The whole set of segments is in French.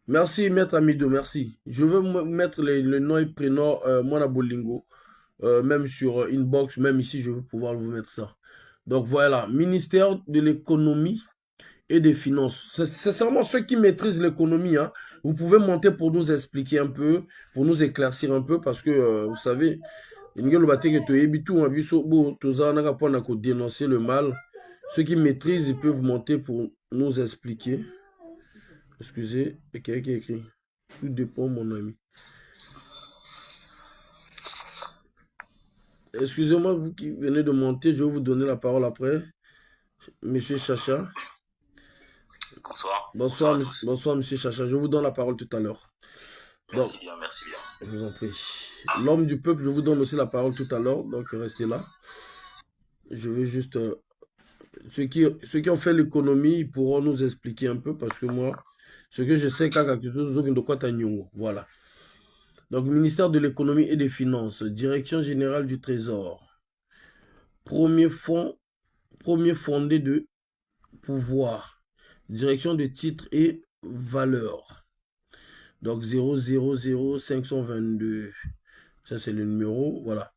Merci, Maître Amido, merci. Je veux mettre le nom et prénom Mona Bolingo, même sur Inbox, même ici, je veux pouvoir vous mettre ça. Donc voilà, ministère de l'économie et des finances. C'est seulement ceux qui maîtrisent l'économie, hein. Vous pouvez monter pour nous expliquer un peu, pour nous éclaircir un peu, parce que vous savez, dénoncer le mal. Ceux qui maîtrisent, ils peuvent monter pour nous expliquer. Excusez, il y a quelqu'un qui a écrit. Tout dépend, mon ami. Excusez-moi, vous qui venez de monter, je vais vous donner la parole après. Monsieur Chacha. Bonsoir, Bonsoir, bonsoir à tous. bonsoir, monsieur Chacha. Je vous donne la parole tout à l'heure. Donc, Merci bien, merci bien. je vous en prie. L'homme du peuple, je vous donne aussi la parole tout à l'heure. Donc, restez là. Je vais juste. Ceux qui ont fait l'économie, ils pourront nous expliquer un peu parce que moi, ce que je sais, voilà. Donc, ministère de l'économie et des finances, direction générale du trésor, premier fonds, premier fondé de pouvoir, direction de titres et valeurs. Donc 000522, ça c'est le numéro, voilà.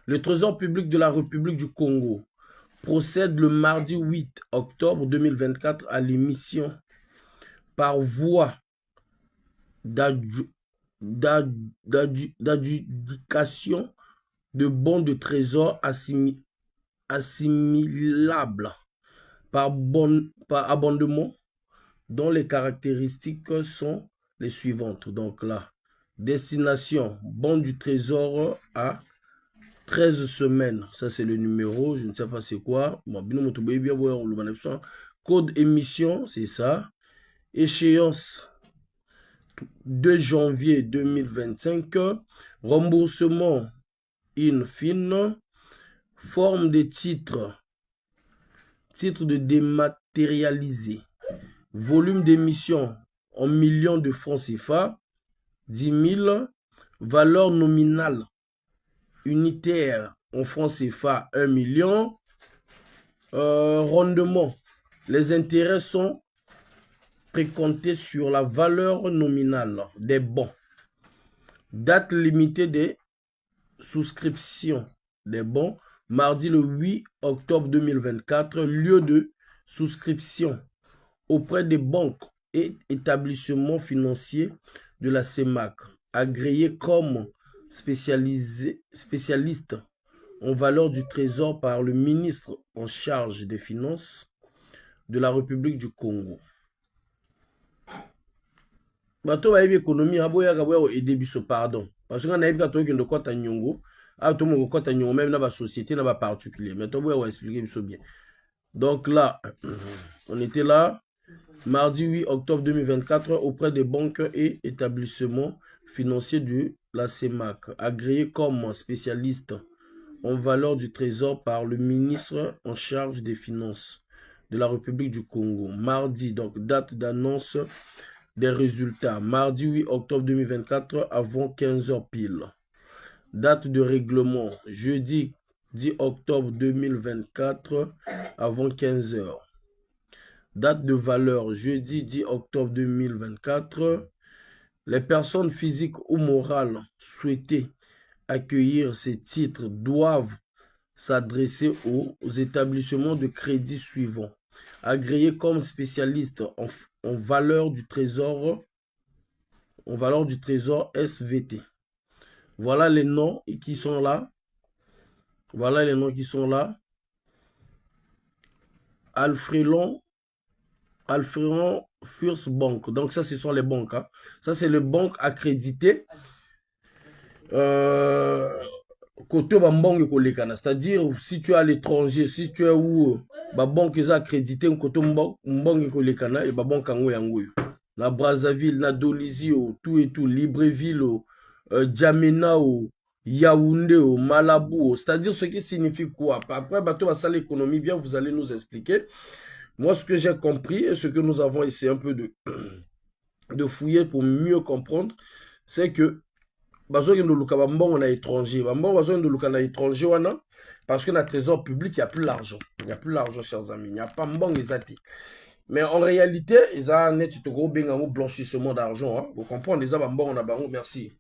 Le Trésor public de la République du Congo procède le mardi 8 octobre 2024 à l'émission par voie d'adjudication de bons de trésor assimilables par abondement dont les caractéristiques sont les suivantes. Donc là, destination, bon du trésor à 13 semaines. Ça, c'est le numéro, je ne sais pas c'est quoi. Code émission, c'est ça. Échéance 2 janvier 2025. Remboursement in fine. Forme des titres. Titre de dématérialisé. Volume d'émission en millions de francs CFA, 10 000. Valeur nominale unitaire en francs CFA, 1 million. Rendement. Les intérêts sont précomptés sur la valeur nominale des bons. Date limitée des souscriptions des bons, mardi le 8 octobre 2024. Lieu de souscription auprès des banques et établissements financiers de la CEMAC, agréés comme spécialistes en valeur du trésor par le ministre en charge des Finances de la République du Congo. Bato ba yebi économie aboya ka boya aider biso pardon parce que na yebi ka to kendo kota nyongo a to mo kota nyongo même na ba société na ba particulier mais to boya wa expliquer biso bien. Donc là on était là mardi 8 octobre 2024 auprès des banques et établissements financiers de la CEMAC, agréés comme spécialistes en valeur du trésor par le ministre en charge des Finances de la République du Congo. Mardi, donc date d'annonce des résultats. Mardi 8 octobre 2024 avant 15h pile. Date de règlement. Jeudi 10 octobre 2024 avant 15h. Date de valeur, jeudi 10 octobre 2024. Les personnes physiques ou morales souhaitées accueillir ces titres doivent s'adresser aux établissements de crédit suivants, agréés comme spécialistes en valeur du trésor SVT. Voilà les noms qui sont là. Voilà les noms qui sont là. Alfredon First Bank. Donc ça, ce sont les banques. Hein. Ça, c'est les banques accréditées. Côté banque kolekana. C'est-à-dire, si tu es à l'étranger, si tu es où, ba banque est accrédité, côté banque kolekana et ba banque yango yango. Na Brazzaville, na Dolisie, tout et tout, Libreville, Djamena, Yaoundé, Malabo. C'est-à-dire ce qui signifie quoi. Après, bateau va ça l'économie, bien, vous allez nous expliquer. Moi, ce que j'ai compris et ce que nous avons essayé un peu de fouiller pour mieux comprendre, c'est que bazokende luka bambongo na étranger. Bambongo bazokende luka na étranger wana parce que na trésor public, il n'y a plus l'argent. Il n'y a plus l'argent, chers amis. Il n'y a pas mbongo ezati. Mais en réalité, ils ont net un blanchissement d'argent. Hein. Vous comprenez, ils ont bon bango, merci.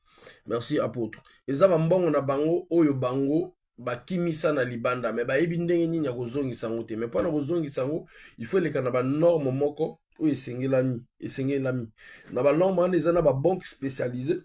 Merci apôtre. Ils ont bon bango, oyo bango, ba kimisa na libanda, mais ba yebi ndenge nini ya kozongi sango te. Mais pour na kozongi sango, il faut les kanaba norme moko, ou esengelami. Na ba norme wana eza na ba banque spécialisée.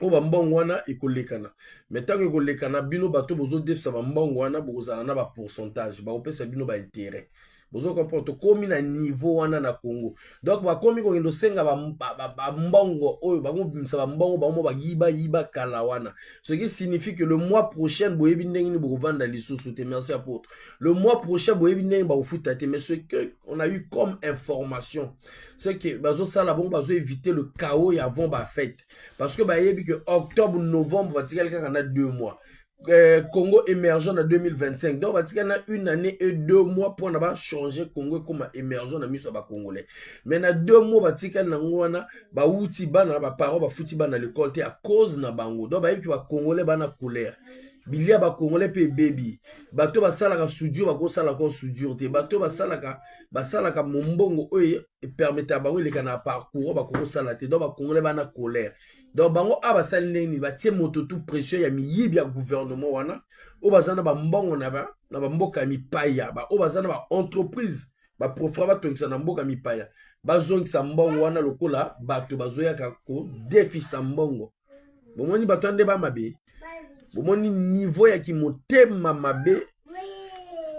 O ba mbongo wana ekolekana. Mais tant que ekolekana bino bato bozo defsa ba mbongo wana bokozala na ba pourcentage, ba opesa bino ba intérêt. Bozo comprendre to komi na niveau wana na Congo. Donc ba komi ko ngendo senga ba mbongo oyo ba ngobimisa ba mbongo ba mo ba yiba kala wana. Ce qui signifie que le mois prochain boyebi ndenge ni bokovanda lisusu te. Merci apôtre. Le mois prochain boyebi ndenge ba ofuta te, mais ce que on a eu comme information, c'est que bazo sala bon bazo éviter le chaos et avant ba fête. Parce que bah yebi que octobre novembre va tirer quelqu'un en a 2 mois. Congo émergent en 2025. Donc, il y a une année et 2 mois pour changer Congo comme émergent dans le Congolais. Mais dans 2 mois, il y a des parents qui sont à l'école à cause de bango. Donc, il y a des Congolais qui sont colère. Il y a des Congolais qui sont bébés. Bato basala soudure, bako sala ko soudure te. Bato basala ka mombongo oye permettre à bango les kana parcours bako sala te. Donc, Congolais bana colère. Donc bango abasali ndeni batie moto tout pression ya miyibi ya gouvernement wana obazana ba mbongo na ba mboka mipaya ba obazana ba entreprise ba profra ba tongisa na mboka mipaya bazongisa mbongo wana lokola bato bazoyaka ko defisa mbongo bomoni bato ande ba mabe bomoni niveau ya kimotema mabe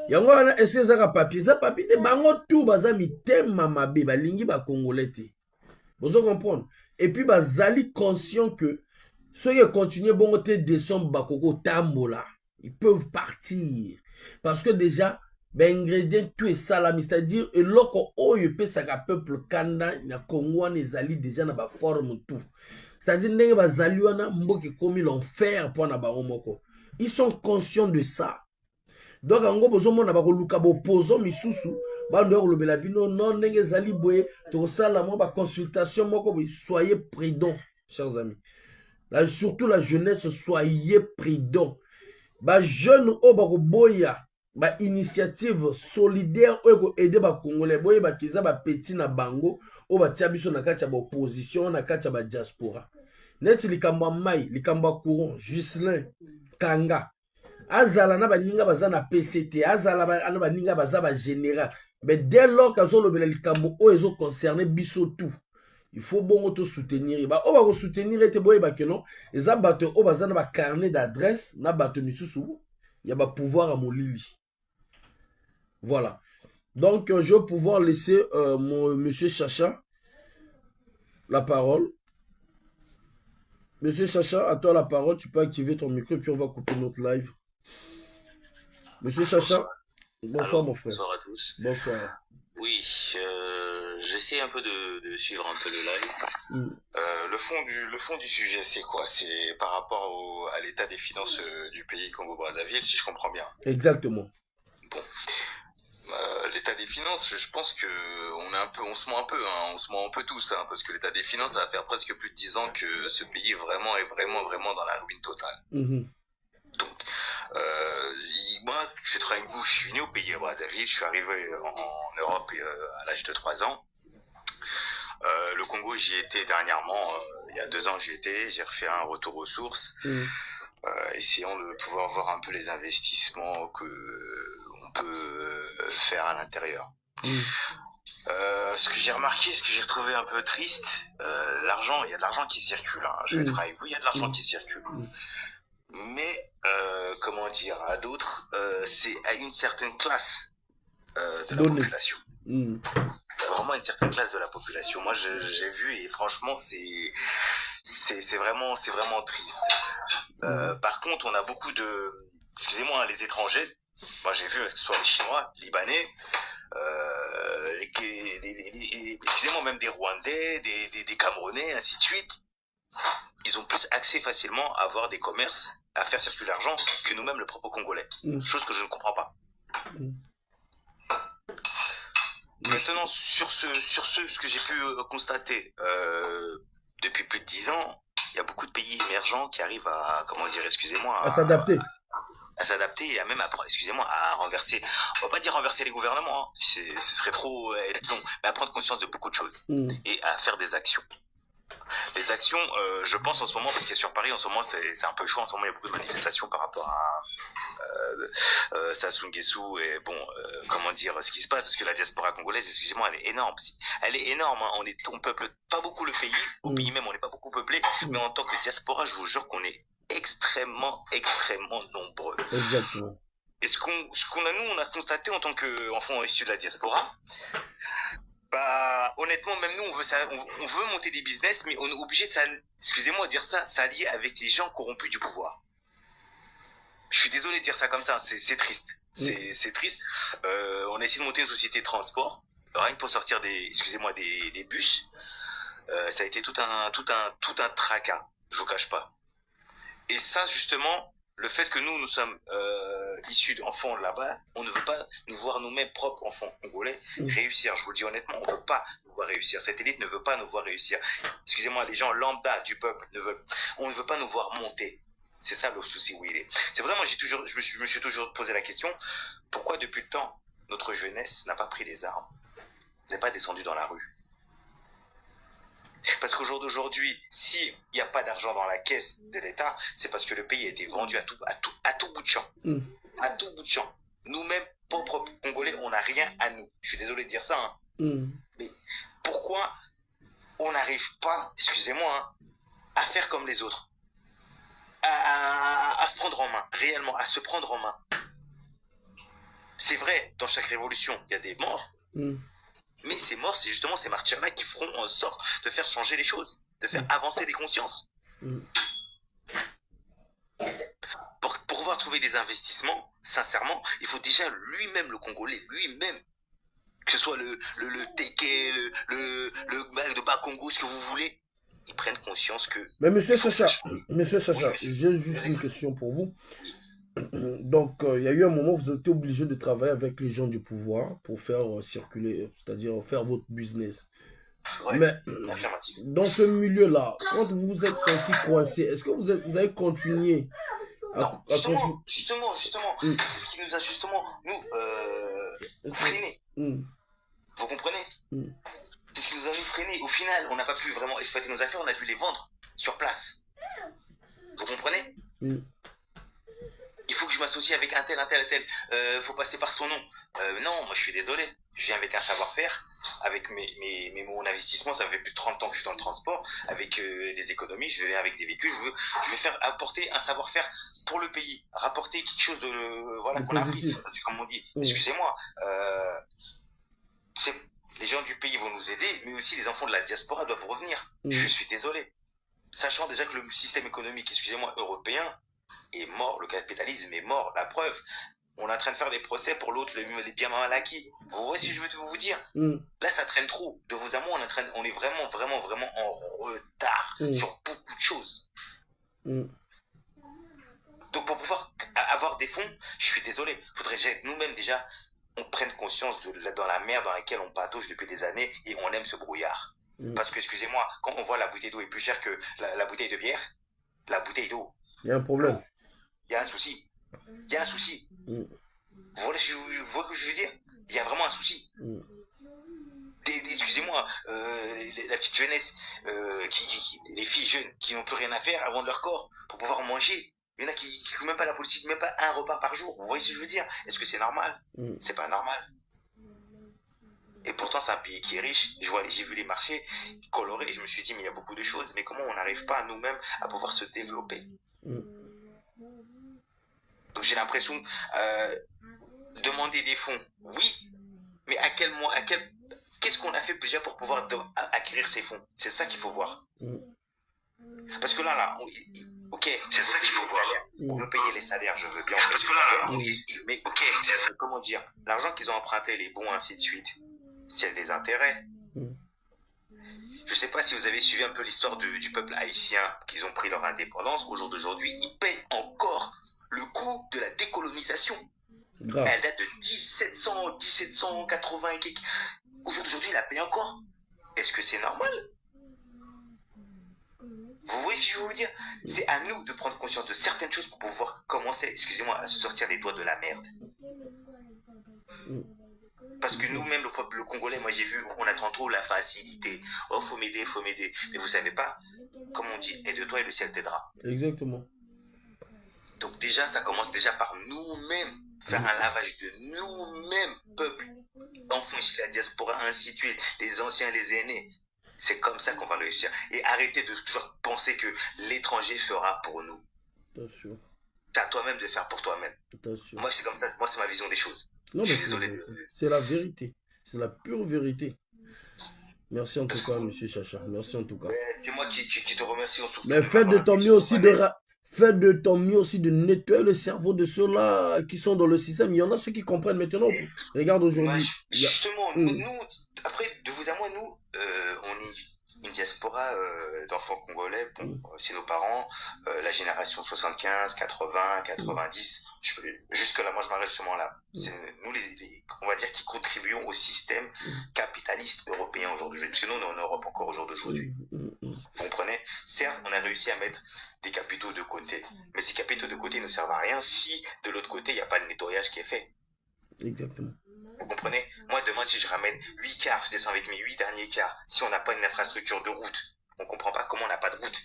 yango wana est-ce ezaka papier za papier te bango tout baza mitema mabe balingi ba congolais te. Vous comprenez? Et puis, bazali conscient que ceux qui continuent bon te décembre bakoko tambola, ils peuvent partir parce que déjà ben ingrédient tout est salami, c'est-à-dire et loko oyo pesa ka peuple kanda na Congo les ali déjà na ba forme tout. C'est-à-dire ndenge bazali wana mboki komi l'enfer pour na ba moko. Ils sont conscients de ça. Donc en gros besoin na ba koluka bo pozo misusu bando kolobela bino non ndenge zali boye to sala mo ba consultation moko soyez prudents chers amis. Là, surtout la jeunesse soyez prudents. Ba jeune o ba boya ba initiative solidaire o ko aider ba congolais boye ba kiza ba petit na bango o ba tia biso na kati ya ba opposition na kati ya ba diaspora. Net likamba mai likamba courant Gislin Kanga azala na baninga baza na PCT azala na baninga baza ba général mais dès lors qu'azo lobela likambo o ezo concerner biso tout il faut bon auto soutenir ba o ba ko soutenir ete boye ba keno eza bato o baza na ba carnet d'adresse na bato misusu ya ba pouvoir à molili. Voilà donc je vais pouvoir laisser mon monsieur Chacha la parole. Monsieur Chacha, à toi la parole, tu peux activer ton micro et puis on va couper notre live. Monsieur Chacha, bonsoir. Allô, mon frère. Bonsoir à tous. Bonsoir. Oui, j'essaie un peu de suivre un peu le live. Le fond du sujet, c'est quoi? C'est par rapport à l'état des finances du pays Congo-Brazzaville, si je comprends bien. Exactement. Bon. L'état des finances, je pense que on se ment un peu tous, hein, parce que l'état des finances, ça va faire presque plus de 10 ans que ce pays est vraiment dans la ruine totale. Donc, moi, je travaille avec vous, je suis né au pays à Brazzaville, je suis arrivé en Europe à l'âge de 3 ans. Le Congo, j'y étais dernièrement, il y a 2 ans j'y étais, j'ai refait un retour aux sources, essayant de pouvoir voir un peu les investissements que on peut faire à l'intérieur. Ce que j'ai remarqué, ce que j'ai retrouvé un peu triste, l'argent, il y a de l'argent qui circule, hein, je vais être avec vous, il y a de l'argent qui circule. Mais, comment dire, à d'autres, c'est à une certaine classe de la population. Vraiment une certaine classe de la population. Moi, j'ai vu et franchement, c'est vraiment triste. Par contre, on a beaucoup de, excusez-moi, les étrangers. Moi, j'ai vu que ce soit les Chinois, Libanais, excusez-moi, même des Rwandais, des Camerounais, ainsi de suite. Ils ont plus accès facilement à avoir des commerces, à faire circuler l'argent que nous-mêmes, le propre Congolais. Chose que je ne comprends pas. Maintenant, sur ce que j'ai pu constater, depuis plus de 10 ans, il y a beaucoup de pays émergents qui arrivent à, comment dire, excusez-moi, à s'adapter. à s'adapter et à même, excusez-moi, à renverser, on va pas dire renverser les gouvernements, hein, ce serait trop long, mais à prendre conscience de beaucoup de choses et à faire des actions. Les actions, je pense en ce moment, parce que sur Paris en ce moment c'est un peu chaud, en ce moment il y a beaucoup de manifestations par rapport à Sassou Nguesso et bon, comment dire, ce qui se passe, parce que la diaspora congolaise, excusez-moi, elle est énorme. Elle est énorme, hein. On peuple pas beaucoup le pays, au pays même on n'est pas beaucoup peuplé, mais en tant que diaspora, je vous jure qu'on est extrêmement nombreux. Exactement. Et ce qu'on a, nous, on a constaté en tant qu'enfants issus de la diaspora, bah, honnêtement, même nous, on veut monter des business, mais on est obligé de, excusez-moi de dire ça, s'allier avec les gens corrompus du pouvoir. Je suis désolé de dire ça comme ça, c'est triste. C'est triste. On a essayé de monter une société de transport, rien que pour sortir excusez-moi, des bus. Ça a été tout un tracas, je vous cache pas. Et ça, justement, le fait que nous sommes issus d'enfants là-bas, on ne veut pas nous voir nous-mêmes propres enfants congolais réussir. Je vous le dis honnêtement, on ne veut pas nous voir réussir. Cette élite ne veut pas nous voir réussir. Excusez-moi, les gens lambda du peuple on ne veut pas nous voir monter. C'est ça le souci où il est. C'est pour ça que moi je me suis toujours posé la question, pourquoi depuis le temps notre jeunesse n'a pas pris les armes, n'est pas descendue dans la rue? Parce qu'au jour d'aujourd'hui, s'il n'y a pas d'argent dans la caisse de l'État, c'est parce que le pays a été vendu à tout bout de champ. À tout bout de champ. Nous-mêmes, pauvres Congolais, on n'a rien à nous. Je suis désolé de dire ça. Hein. Mais pourquoi on n'arrive pas, excusez-moi, hein, à faire comme les autres, à se prendre en main, réellement, à se prendre en main? C'est vrai, dans chaque révolution, il y a des morts. Mais ces morts, c'est justement ces martyrs-là qui feront en sorte de faire changer les choses, de faire avancer les consciences. Pour pouvoir trouver des investissements, sincèrement, il faut déjà lui-même, le Congolais, lui-même, que ce soit le Téké, le Bas-Congo, ce que vous voulez, ils prennent conscience que... Mais monsieur Sacha, j'ai juste une question pour vous. Donc, il y a eu un moment où vous êtes obligé de travailler avec les gens du pouvoir pour faire circuler, c'est-à-dire faire votre business. Ouais, mais dans ce milieu-là, quand vous vous êtes senti coincé, est-ce que vous avez continué à justement, c'est ce qui nous a justement, nous, freiné. Vous comprenez? C'est ce qui nous a freiné. Au final, on n'a pas pu vraiment exploiter nos affaires, on a dû les vendre sur place. Vous comprenez? Il faut que je m'associe avec un tel. Faut passer par son nom. Non, moi je suis désolé. Je viens avec un savoir-faire, avec mon investissement. Ça fait plus de 30 ans que je suis dans le transport, avec des économies. Je viens avec des véhicules. Je vais faire apporter un savoir-faire pour le pays, rapporter quelque chose de voilà qu'on a appris. Comme on dit. Excusez-moi. Les gens du pays vont nous aider, mais aussi les enfants de la diaspora doivent revenir. Je suis désolé. Sachant déjà que le système économique, excusez-moi, européen est mort, le capitalisme est mort. La preuve, on est en train de faire des procès pour l'autre, les biens mal acquis. Vous voyez ce que je veux vous dire? Là, ça traîne trop. De vos amours, on est vraiment en retard sur beaucoup de choses. Donc, pour pouvoir avoir des fonds, je suis désolé, il faudrait que nous-mêmes déjà, on prenne conscience dans la mer dans laquelle on patauge depuis des années et on aime ce brouillard. Parce que, excusez-moi, quand on voit la bouteille d'eau est plus chère que la bouteille de bière, la bouteille d'eau, il y a un problème. Il y a un souci. Il y a un souci. Vous voyez ce que je veux dire? Il y a vraiment un souci. Excusez-moi, la petite jeunesse, les filles jeunes qui n'ont plus rien à faire avant de leur corps pour pouvoir manger. Il y en a qui n'ont même pas la politique, même pas un repas par jour. Vous voyez ce que je veux dire? Est-ce que c'est normal? C'est pas normal. Et pourtant, c'est un pays qui est riche. J'ai vu les marchés colorés et je me suis dit, mais il y a beaucoup de choses. Mais comment on n'arrive pas nous-mêmes à pouvoir se développer? Donc j'ai l'impression demander des fonds, oui, mais qu'est-ce qu'on a fait déjà pour pouvoir acquérir ces fonds? C'est ça qu'il faut voir. Parce que là, ok, c'est ça qu'il faut voir. On veut payer les salaires, je veux bien. Parce que là, mais ok, c'est ça. Comment dire? L'argent qu'ils ont emprunté, les bons, ainsi de suite, c'est des intérêts. Je ne sais pas si vous avez suivi un peu l'histoire du peuple haïtien, qu'ils ont pris leur indépendance. Au jour d'aujourd'hui, ils payent encore le coût de la décolonisation. Grave. Elle date de 1780 et quelques. Au jour d'aujourd'hui, il la paye encore. Est-ce que c'est normal? Vous voyez ce que je veux vous dire? C'est à nous de prendre conscience de certaines choses pour pouvoir commencer, excusez-moi, à se sortir les doigts de la merde. Parce que nous-mêmes, le peuple congolais, moi j'ai vu, on attend trop la facilité. Oh, faut m'aider, faut m'aider. Mais vous savez pas, comme on dit, aide-toi et le ciel t'aidera. Exactement. Donc déjà, ça commence déjà par nous-mêmes. Faire un lavage de nous-mêmes, peuple. Enfants issus de la diaspora, ainsi de suite. Les anciens, les aînés. C'est comme ça qu'on va réussir. Et arrêtez de toujours penser que l'étranger fera pour nous. Attention. C'est à toi-même de faire pour toi-même. Attention. Moi, c'est comme ça. Moi, c'est ma vision des choses. Non, Je mais suis désolé. c'est la vérité. C'est la pure vérité. Merci en tout cas, monsieur Chacha. Merci en tout cas. C'est moi qui te remercie. Mais faites de ton mieux aussi faites de ton mieux aussi de nettoyer le cerveau de ceux-là qui sont dans le système. Il y en a ceux qui comprennent maintenant. Regarde aujourd'hui. Justement, nous, après, de vous à moi, nous, on est une diaspora d'enfants congolais. Bon, c'est nos parents, la génération 75, 80, 90. Jusque-là, moi, je m'arrête justement là. C'est nous, on va dire, qui contribuons au système capitaliste européen aujourd'hui. Parce que nous, on est en Europe encore aujourd'hui. Vous comprenez? Certes, on a réussi à mettre des capitaux de côté. Mais ces capitaux de côté ne servent à rien si, de l'autre côté, il n'y a pas le nettoyage qui est fait. Exactement. Vous comprenez? Moi, demain, si je ramène 8 cars, je descends avec mes 8 derniers cars. Si on n'a pas une infrastructure de route, on ne comprend pas comment on n'a pas de route.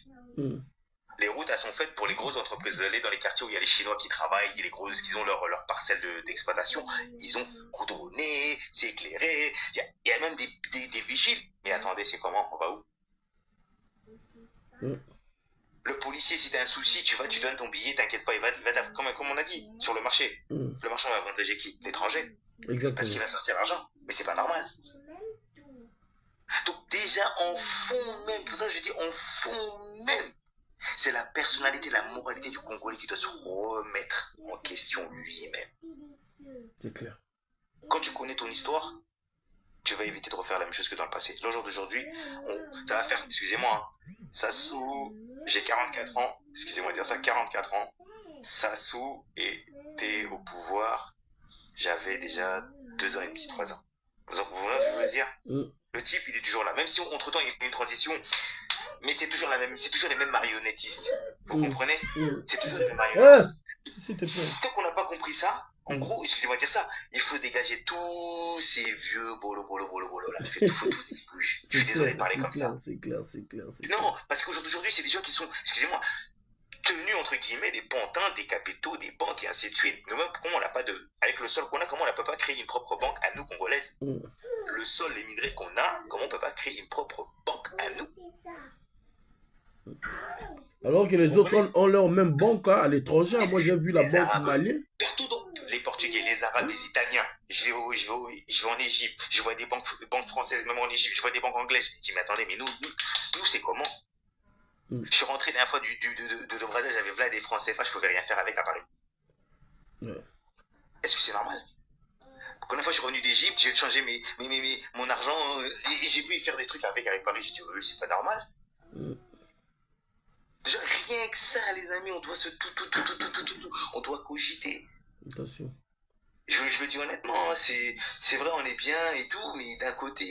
Les routes, elles sont faites pour les grosses entreprises. Vous allez dans les quartiers où il y a les Chinois qui travaillent, les grosses, qui ont leur parcelle d'exploitation. Ils ont goudronné, c'est éclairé. Il y a même des vigiles. Mais attendez, c'est comment? On va où? Le policier, si tu as un souci, tu donnes ton billet, t'inquiète pas, il va comme on a dit, sur le marché. Le marchand va avantager qui? L'étranger. Exactement. Parce qu'il va sortir l'argent. Mais c'est pas normal. Donc déjà, en fond même, pour ça je dis en fond même, c'est la personnalité, la moralité du Congolais qui doit se remettre en question lui-même. C'est clair. Quand tu connais ton histoire, tu vas éviter de refaire la même chose que dans le passé. Le jour d'aujourd'hui, ça va faire, excusez-moi, Sassou, j'ai 44 ans, excusez-moi de dire ça, 44 ans, Sassou était au pouvoir, j'avais déjà 2 ans et demi, 3 ans. Vous voyez ce que je veux dire? Le type, il est toujours là. Même si entre-temps, il y a une transition, mais c'est toujours les mêmes marionnettistes. Vous comprenez? C'est toujours les mêmes marionnettistes. Tant qu'on n'a pas compris ça, en gros, excusez-moi de dire ça, il faut dégager tous ces vieux bolo là. Il faut tout qu'ils bougent. Je suis désolé de parler comme ça. C'est clair. Non, parce qu'aujourd'hui, c'est des gens qui sont, excusez-moi, tenus entre guillemets des pantins, des capitaux, des banques et ainsi de suite. Nous-mêmes, comment on n'a pas avec le sol qu'on a, comment on ne peut pas créer une propre banque à nous congolaises? Le sol, les minerais qu'on a, comment on ne peut pas créer une propre banque à nous? Alors que les autres ont leur même banque à l'étranger. Moi, j'ai vu la banque malienne. Partout, donc, les Portugais, les Arabes, les Italiens. Je vais en Égypte. Je vois des banques françaises, même en Égypte. Je vois des banques anglaises. Je me dis, mais attendez, mais nous c'est comment? Je suis rentré la dernière fois de Brésil, j'avais là des francs CFA, je pouvais rien faire avec à Paris. Est-ce que c'est normal? Quand une fois je suis revenu d'Égypte, j'ai changé mon argent et j'ai pu y faire des trucs avec Paris. J'ai dit, oui, c'est pas normal. Déjà, rien que ça, les amis, on doit on doit cogiter. Attention. Je le dis honnêtement, c'est vrai, on est bien et tout, mais d'un côté,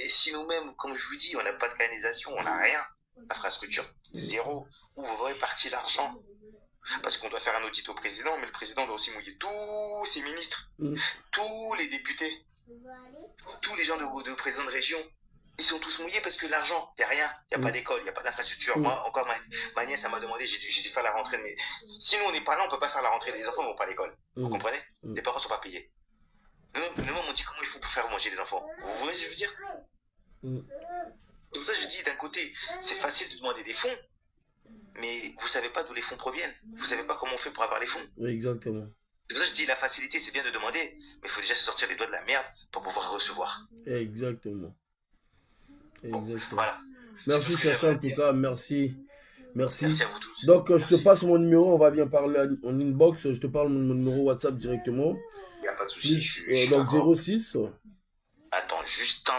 si nous-mêmes, comme je vous dis, on n'a pas de canalisation, on n'a rien. Infrastructure, zéro. Où va partir l'argent? Parce qu'on doit faire un audit au président, mais le président doit aussi mouiller tous ses ministres, tous les députés, tous les gens de président de région. Ils sont tous mouillés parce que l'argent, il n'y a rien, il n'y a pas d'école, il n'y a pas d'infrastructure. Moi, encore ma nièce, elle m'a demandé, j'ai dû faire la rentrée, mais sinon on n'est pas là, on ne peut pas faire la rentrée, les enfants ne vont pas à l'école. Vous comprenez? Les parents ne sont pas payés. Nous-mêmes, on dit comment il faut pour faire manger les enfants. Vous voyez ce que je veux dire? Donc ça, je dis d'un côté, c'est facile de demander des fonds, mais vous ne savez pas d'où les fonds proviennent. Vous ne savez pas comment on fait pour avoir les fonds. Oui, exactement. C'est pour ça que je dis, la facilité, c'est bien de demander, mais il faut déjà se sortir les doigts de la merde pour pouvoir recevoir. Exactement. Voilà. Merci Chacha, en tout cas, merci. Merci à vous tous. Donc, je te passe mon numéro, on va bien parler en inbox, je te parle mon numéro WhatsApp directement. Il n'y a pas de souci. Donc, 06. Attends, juste.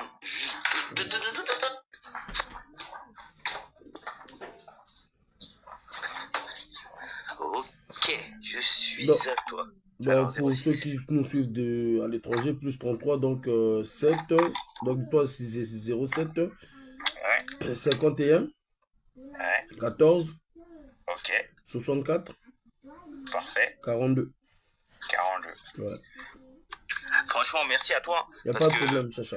Ok, je suis à toi. Donc, pour ceux qui nous suivent à l'étranger, plus 33, donc 7, donc toi c'est 07, 51, Ouais. 14 Ok. 64 Parfait. 42. 42. Ouais. Franchement, merci à toi. Il n'y a Parce pas de que, problème, Chacha.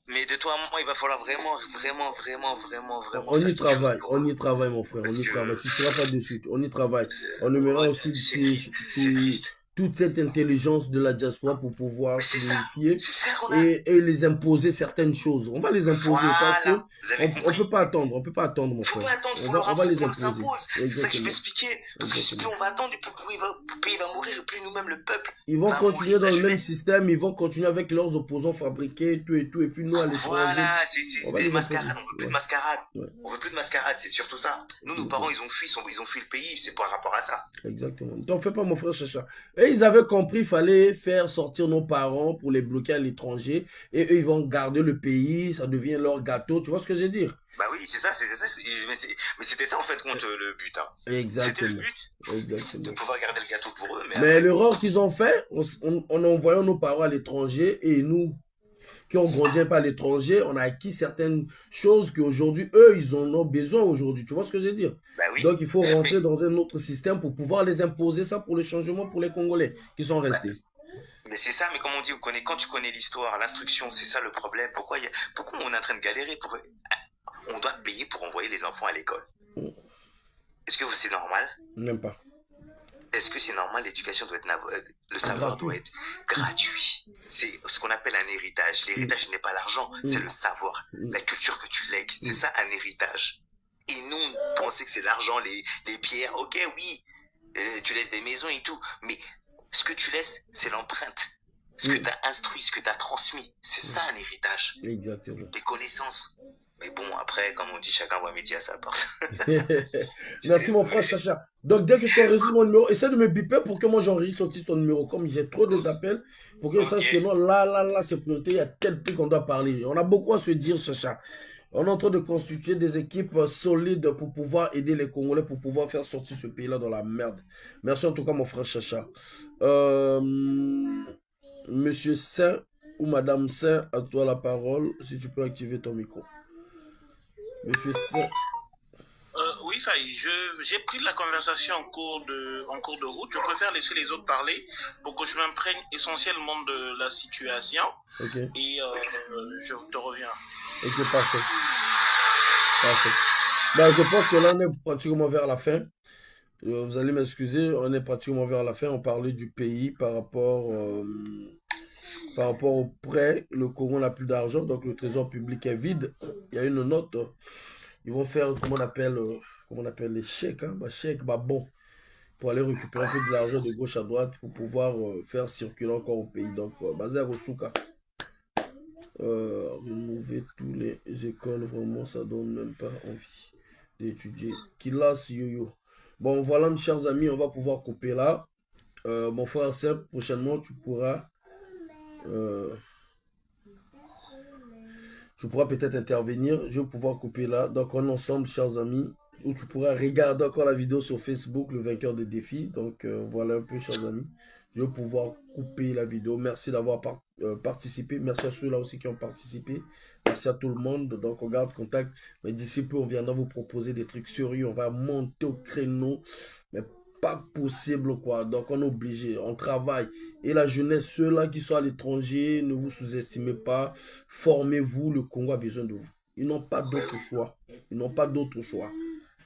mais de toi à moi, il va falloir vraiment On faire y quelque chose travaille, pour. on y travaille, mon frère, on Parce y que travaille. Tu ne seras pas déçu, on y travaille. On aimerait aussi c'est triste. C'est triste. toute cette intelligence de la diaspora pour pouvoir Mais c'est ça. solidifier C'est ça qu'on a. et les imposer certaines choses. On va les imposer parce que Voilà. Vous avez on compris. peut pas attendre, on peut pas attendre, mon Faut frère. pas attendre, faut leur On va faut les qu'on leur imposer. s'impose. C'est ça que je veux Exactement. expliquer. Parce que plus Exactement. on va attendre, plus le pays va mourir, et plus nous-mêmes, le peuple, Ils vont va continuer mourir. dans La le même jeunesse. système, ils vont continuer avec leurs opposants fabriqués et tout, et puis nous à l'étranger, Voilà, on c'est va des les imposer. mascarades. On veut plus de Ouais. mascarade. Ouais. On veut plus de mascarade, c'est surtout ça. Nous, nos parents, ils ont fui le pays, c'est par rapport à ça. Exactement. Ne t'en fais pas, mon frère Chacha. Et ils avaient compris, il fallait faire sortir nos parents pour les bloquer à l'étranger. Et eux, ils vont garder le pays, ça devient leur gâteau. Tu vois ce que je veux dire? Bah oui, c'est ça, mais c'était ça en fait contre le but. Hein. C'était le Exactement. but de Exactement. pouvoir garder le gâteau pour eux. Mais après, l'erreur qu'ils ont fait, en envoyant nos parents à l'étranger et nous qui ont grandi un peu à l'étranger, on a acquis certaines choses qu'aujourd'hui, eux, ils en ont besoin aujourd'hui. Tu vois ce que je veux dire? bah oui. Donc, il faut rentrer dans un autre système pour pouvoir les imposer ça pour le changement pour les Congolais qui sont restés. Mais c'est ça, mais comme on dit, quand tu connais l'histoire, l'instruction, c'est ça le problème. Pourquoi on est en train de galérer on doit payer pour envoyer les enfants à l'école. Est-ce que c'est normal? Même pas. Est-ce que c'est normal? L'éducation doit être le savoir doit être gratuit. C'est ce qu'on appelle un héritage. L'héritage n'est pas l'argent, c'est le savoir, la culture que tu lègues. C'est ça un héritage. Et nous, on pensait que c'est l'argent, les pierres. Ok, oui, tu laisses des maisons et tout, mais ce que tu laisses, c'est l'empreinte. Ce que tu as instruit, ce que tu as transmis, c'est ça un héritage. Exactement. Les connaissances. Mais bon, après, comme on dit, chacun voit midi à sa porte. Merci mon frère Chacha. Donc dès que tu enregistres mon numéro, essaie de me biper pour que moi j'enregistre aussi ton numéro. Comme j'ai trop de appels, pour que je sache que non, là, c'est priorité, il y a tel truc qu'on doit parler. On a beaucoup à se dire, Chacha. On est en train de constituer des équipes solides pour pouvoir aider les Congolais, pour pouvoir faire sortir ce pays-là dans la merde. Merci en tout cas mon frère Chacha. Monsieur Saint ou Madame Saint, à toi la parole, si tu peux activer ton micro. Monsieur Saint. Oui, ça y est, j'ai pris la conversation en cours de route. Je préfère laisser les autres parler pour que je m'imprègne essentiellement de la situation. Ok. Et je te reviens. Ok, parfait. Parfait. Ben, je pense que là, on est pratiquement vers la fin. Vous allez m'excuser, on est pratiquement vers la fin. On parlait du pays par rapport au prêt. Le Congo n'a plus d'argent, donc le trésor public est vide. Il y a une note. Ils vont faire, comment on appelle les chèques, hein? Bah, chèques, bah bon, pour aller récupérer un peu de l'argent de gauche à droite pour pouvoir faire circuler encore au pays. Donc, basé à Rosuka. Rénover tous les écoles, vraiment, ça donne même pas envie d'étudier. Kilas yo-yo. Bon, voilà, mes chers amis, on va pouvoir couper là. Mon frère Seb, prochainement, tu pourras peut-être intervenir. Je vais pouvoir couper là. Donc, on est ensemble, chers amis, où tu pourras regarder encore la vidéo sur Facebook, le vainqueur de défi. Donc, voilà un peu, chers amis. Je vais pouvoir couper la vidéo. Merci d'avoir participé. Merci à ceux-là aussi qui ont participé. Merci à tout le monde. Donc, on garde contact. Mais d'ici peu, on viendra vous proposer des trucs sérieux. On va monter au créneau. Mais pas possible, quoi. Donc, on est obligé. On travaille. Et la jeunesse, ceux-là qui sont à l'étranger, ne vous sous-estimez pas. Formez-vous. Le Congo a besoin de vous. Ils n'ont pas d'autre choix. Ils n'ont pas d'autre choix.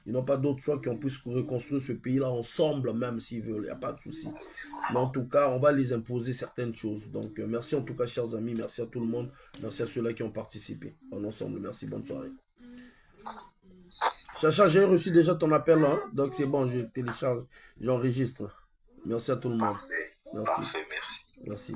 Ils n'ont pas d'autre choix qu'on puisse reconstruire ce pays-là ensemble, même s'ils veulent. Il n'y a pas de souci. Mais en tout cas, on va les imposer certaines choses. Donc, merci en tout cas, chers amis. Merci à tout le monde. Merci à ceux-là qui ont participé. En ensemble, merci. Bonne soirée. Chacha, j'ai reçu déjà ton appel. Hein? Donc, c'est bon, je télécharge. J'enregistre. Merci à tout le monde. Parfait. Merci. Parfait, merci. Merci.